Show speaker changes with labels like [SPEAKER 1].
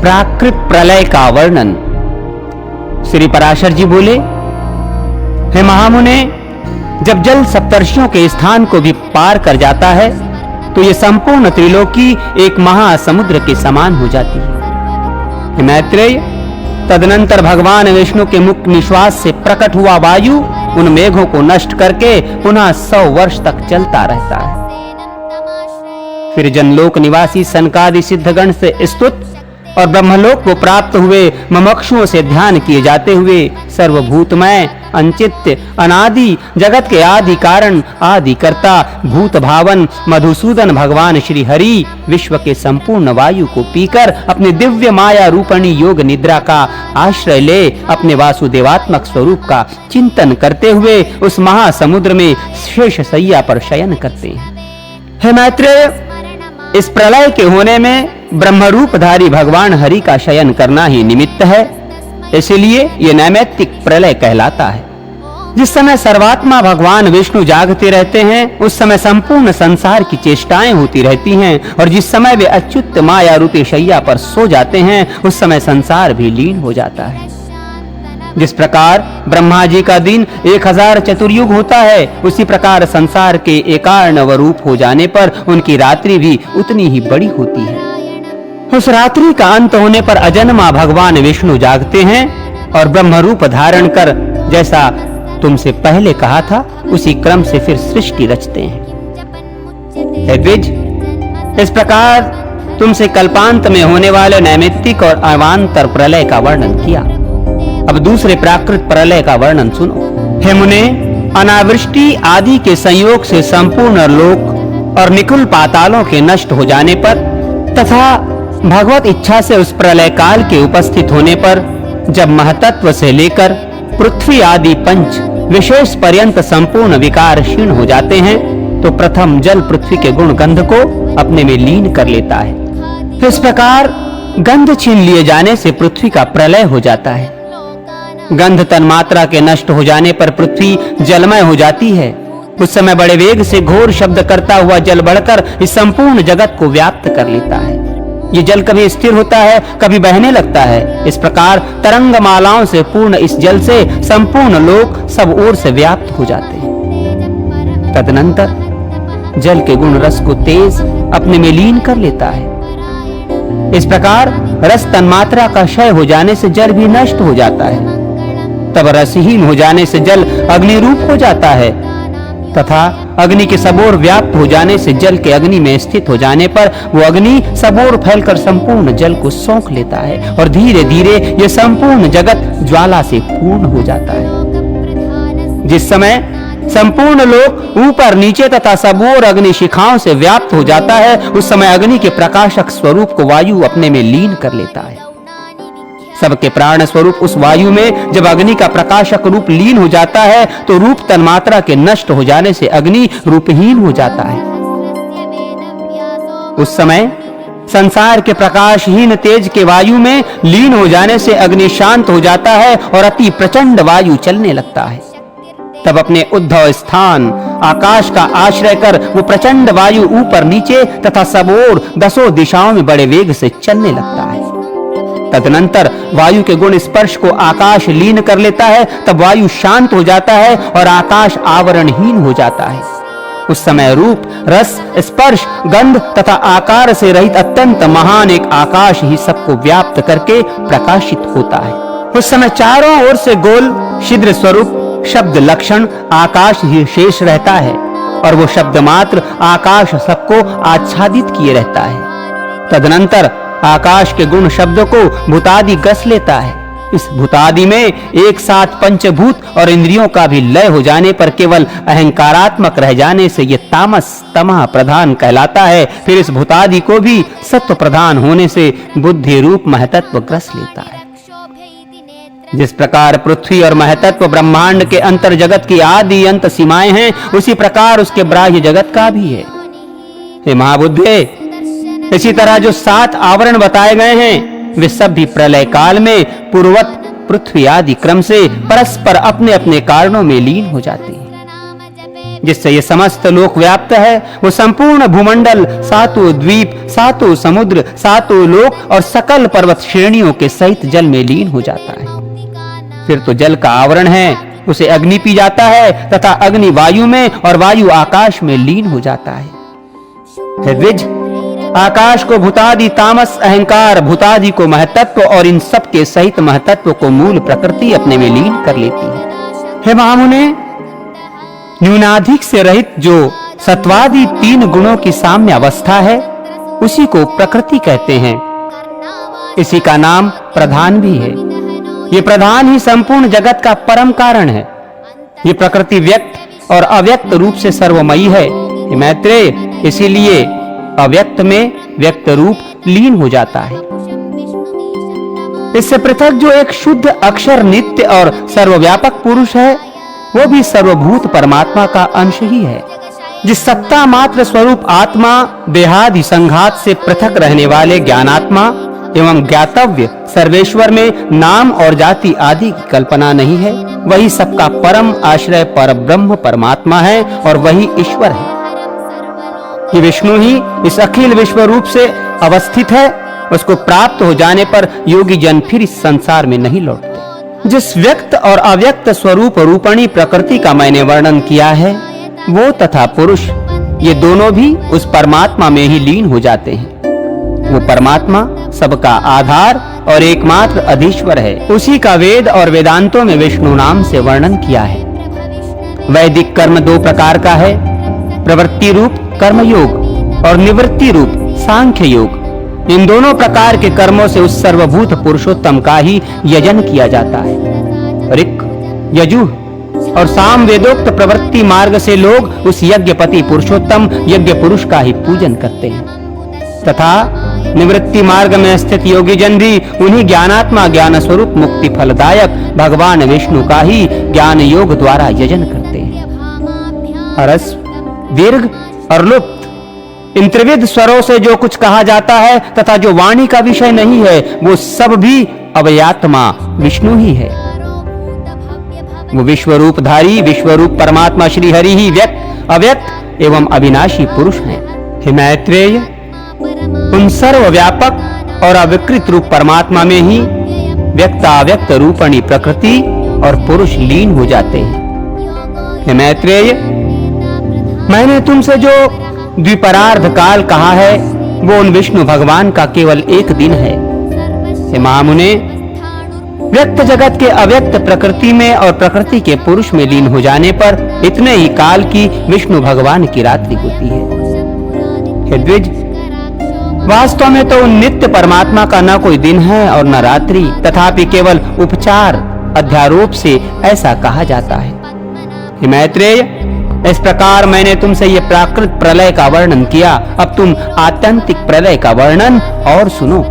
[SPEAKER 1] प्राकृत प्रलय का वर्णन। श्री पराशर जी बोले, हे महामुने, जब जल सप्तर्षियों के स्थान को भी पार कर जाता है तो यह संपूर्ण त्रिलोकी एक महासमुद्र के समान हो जाती है। हे मैत्रेय, तदनंतर भगवान विष्णु के मुख निश्वास से प्रकट हुआ वायु उन मेघों को नष्ट करके पुनः 100 वर्ष तक चलता रहता है। फिर जनलोक निवासी सनकादि सिद्धगण से स्तुत और ब्रह्मलोक को प्राप्त हुए ममक्षुओं से ध्यान किए जाते हुए सर्वभूतमय, अंचित्य, अनादि, जगत के आदि कारण, आदि कर्ता, भूत भावन मधुसूदन भगवान श्री हरि विश्व के संपूर्ण वायु को पीकर अपने दिव्य माया रूपणी योग निद्रा का आश्रय ले अपने वासुदेवात्मक स्वरूप का चिंतन करते हुए उस महासमुद्र में शेष शैया पर शयन करते हैं। हे मैत्रेय, इस प्रलय के होने में ब्रह्मरूपधारी भगवान हरि का शयन करना ही निमित्त है, इसलिए यह नैमित्तिक प्रलय कहलाता है। जिस समय सर्वात्मा भगवान विष्णु जागते रहते हैं उस समय संपूर्ण संसार की चेष्टाएं होती रहती हैं, और जिस समय वे अच्युत माया रूपी शैया पर सो जाते हैं उस समय संसार भी लीन हो जाता है। जिस प्रकार ब्रह्मा जी का दिन 1000 चतुर्युग होता है, उसी प्रकार संसार के एकार्णव रूप हो जाने पर उनकी रात्रि भी उतनी ही बड़ी होती है। उस रात्रि का अंत होने पर अजन्मा भगवान विष्णु जागते हैं और ब्रह्म रूप धारण कर, जैसा तुमसे पहले कहा था, उसी क्रम से फिर सृष्टि रचते हैं। हे द्विज, इस प्रकार तुमसे कल्पांत में होने वाले नैमित्तिक और अवान्तर प्रलय का वर्णन किया। अब दूसरे प्राकृत प्रलय का वर्णन सुनो। हे मुने, अनावृष्टि आदि के संयोग से संपूर्ण लोक और निकुल पातालों के नष्ट हो जाने पर तथा भगवत इच्छा से उस प्रलय काल के उपस्थित होने पर जब महतत्व से लेकर पृथ्वी आदि पंच विशेष पर्यंत संपूर्ण विकार क्षीण हो जाते हैं तो प्रथम जल पृथ्वी के गुण गंध को अपने में लीन कर लेता है। इस प्रकार गंध छीन लिए जाने से पृथ्वी का प्रलय हो जाता है। गंध तन्मात्रा के नष्ट हो जाने पर पृथ्वी जलमय हो जाती है। उस समय बड़े वेग से घोर शब्द करता हुआ जल बढ़कर इस संपूर्ण जगत को व्याप्त कर लेता है। ये जल कभी स्थिर होता है, कभी बहने लगता है। इस प्रकार तरंग मालाओं से पूर्ण इस जल से संपूर्ण लोक सब ओर से व्याप्त हो जाते हैं। तदनंतर जल के गुण रस को तेज अपने में लीन कर लेता है। इस प्रकार रस तन्मात्रा का क्षय हो जाने से जल भी नष्ट हो जाता है। तब रसहीन हो जाने से जल अग्नि रूप हो जाता है तथा अग्नि के सबोर व्याप्त हो जाने से जल के अग्नि में स्थित हो जाने पर वो अग्नि सबोर फैलकर संपूर्ण जल को सौंख लेता है और धीरे धीरे ये संपूर्ण जगत ज्वाला से पूर्ण हो जाता है। जिस समय संपूर्ण लोक ऊपर नीचे तथा सबोर अग्नि शिखाओं से व्याप्त हो जाता है उस समय अग्नि के प्रकाशक स्वरूप को वायु अपने में लीन कर लेता है। सबके प्राण स्वरूप उस वायु में जब अग्नि का प्रकाशक रूप लीन हो जाता है तो रूप तन्मात्रा के नष्ट हो जाने से अग्नि रूपहीन हो जाता है। उस समय संसार के प्रकाशहीन तेज के वायु में लीन हो जाने से अग्नि शांत हो जाता है और अति प्रचंड वायु चलने लगता है। तब अपने उद्भव स्थान आकाश का आश्रय कर वो प्रचंड वायु ऊपर नीचे तथा सबोर दसों दिशाओं में बड़े वेग से चलने लगता है। तदनंतर वायु के गुण स्पर्श को आकाश लीन कर लेता है। तब वायु शांत हो जाता है और आकाश आवरणहीन हो जाता है। उस समय रूप, रस, स्पर्श, गंध तथा आकार से रहित अत्यंत महान एक आकाश ही सबको व्याप्त करके प्रकाशित होता है। उस समय चारों ओर से गोल छिद्र स्वरूप शब्द लक्षण आकाश ही शेष रहता है और वो शब्द मात्र आकाश सबको आच्छादित किए रहता है। तदनंतर आकाश के गुण शब्द को भूतादि गस लेता है। इस भूतादि में एक साथ पंचभूत और इंद्रियों का भी लय हो जाने पर केवल अहंकारात्मक रह जाने से ये तामस तमः प्रधान कहलाता है। फिर इस भूतादि को भी सत्व प्रधान होने से बुद्धि रूप महतत्व ग्रस लेता है। जिस प्रकार पृथ्वी और महतत्व ब्रह्मांड के अंतर जगत की आदि अंत सीमाएं हैं उसी प्रकार उसके बाह्य जगत का भी है। हे महाबुद्धे, इसी तरह जो 7 आवरण बताए गए हैं वे सब भी प्रलय काल में पूर्वत पृथ्वी आदि क्रम से परस्पर अपने अपने कारणों में लीन हो जाते हैं। जिससे ये समस्त लोक व्याप्त है, वो संपूर्ण भूमंडल, सातों द्वीप, सातों समुद्र, सातों लोक और सकल पर्वत श्रेणियों के सहित जल में लीन हो जाता है। फिर तो जल का आवरण है, उसे अग्नि पी जाता है तथा अग्नि वायु में और वायु आकाश में लीन हो जाता है। हे द्विज, आकाश को भूतादि तामस अहंकार, भूतादि को महतत्व और इन सब के सहित महतत्व को मूल प्रकृति अपने में लीन कर लेती है। हे महामुने, न्यूनाधिक से रहित जो सत्वादि 3 गुणों की साम्य अवस्था है, उसी को प्रकृति कहते हैं। इसी का नाम प्रधान भी है। ये प्रधान ही संपूर्ण जगत का परम कारण है। ये प्रकृति व्यक्त और अव्यक्त रूप से सर्वमयी है। मैत्रेय, इसीलिए अव्यक्त में व्यक्त रूप लीन हो जाता है। इससे पृथक जो एक शुद्ध अक्षर नित्य और सर्वव्यापक पुरुष है, वो भी सर्वभूत परमात्मा का अंश ही है। जिस सत्ता मात्र स्वरूप आत्मा देहादि संघात से पृथक रहने वाले ज्ञानात्मा एवं ज्ञातव्य सर्वेश्वर में नाम और जाति आदि की कल्पना नहीं है, वही सबका परम आश्रय पर ब्रह्म परमात्मा है और वही ईश्वर है। कि विष्णु ही इस अखिल विश्व रूप से अवस्थित है, उसको प्राप्त हो जाने पर योगी जन फिर इस संसार में नहीं लौटते। जिस व्यक्त और अव्यक्त स्वरूप रूपणी प्रकृति का मैंने वर्णन किया है, वो तथा पुरुष, ये दोनों भी उस परमात्मा में ही लीन हो जाते हैं। वो परमात्मा सबका आधार और एकमात्र अधीश्वर है। उसी का वेद और वेदांतों में विष्णु नाम से वर्णन किया है। वैदिक कर्म 2 प्रकार का है, प्रवृत्ति रूप कर्मयोग और निवृत्ति रूप सांख्य योग। इन दोनों प्रकार के कर्मों से उस सर्वभूत पुरुषोत्तम का ही यजन किया जाता है। ऋक्, यजुः और साम वेदोक्त प्रवृत्ति मार्ग से लोग उस यज्ञपति पुरुषोत्तम यज्ञ पुरुष का ही पूजन करते हैं तथा निवृत्ति मार्ग में स्थित योगी जन भी उन्हीं ज्ञानात्मा ज्ञान स्वरूप मुक्ति फलदायक भगवान विष्णु का ही ज्ञान योग द्वारा यजन करते हैं। हरस, दीर्घ और लुप्त, इन त्रिविध स्वरों से जो कुछ कहा जाता है तथा जो वाणी का विषय नहीं है, वो सब भी अव्ययात्मा विष्णु ही है। वो विश्वरूपधारी विश्वरूप परमात्मा श्री हरि ही व्यक्त अव्यक्त एवं अविनाशी पुरुष हैं। हे मैत्रेय, उन सर्वव्यापक और अविकृत रूप परमात्मा में ही व्यक्ताव्यक्त रूपणी प्रकृति और पुरुष लीन हो जाते हैं। हे मैत्रेय, मैंने तुमसे जो द्विपरार्ध काल कहा है, वो उन विष्णु भगवान का केवल 1 दिन है। हे महामुने, व्यक्त जगत के अव्यक्त प्रकृति में और प्रकृति के पुरुष में लीन हो जाने पर इतने ही काल की विष्णु भगवान की रात्रि होती है। हे द्विज, वास्तव में तो नित्य परमात्मा का न कोई दिन है और न रात्रि, तथापि केवल उपचार अध्यारोप से ऐसा कहा जाता है। हे मैत्रेय, इस प्रकार मैंने तुमसे ये प्राकृत प्रलय का वर्णन किया। अब तुम आत्यंतिक प्रलय का वर्णन और सुनो।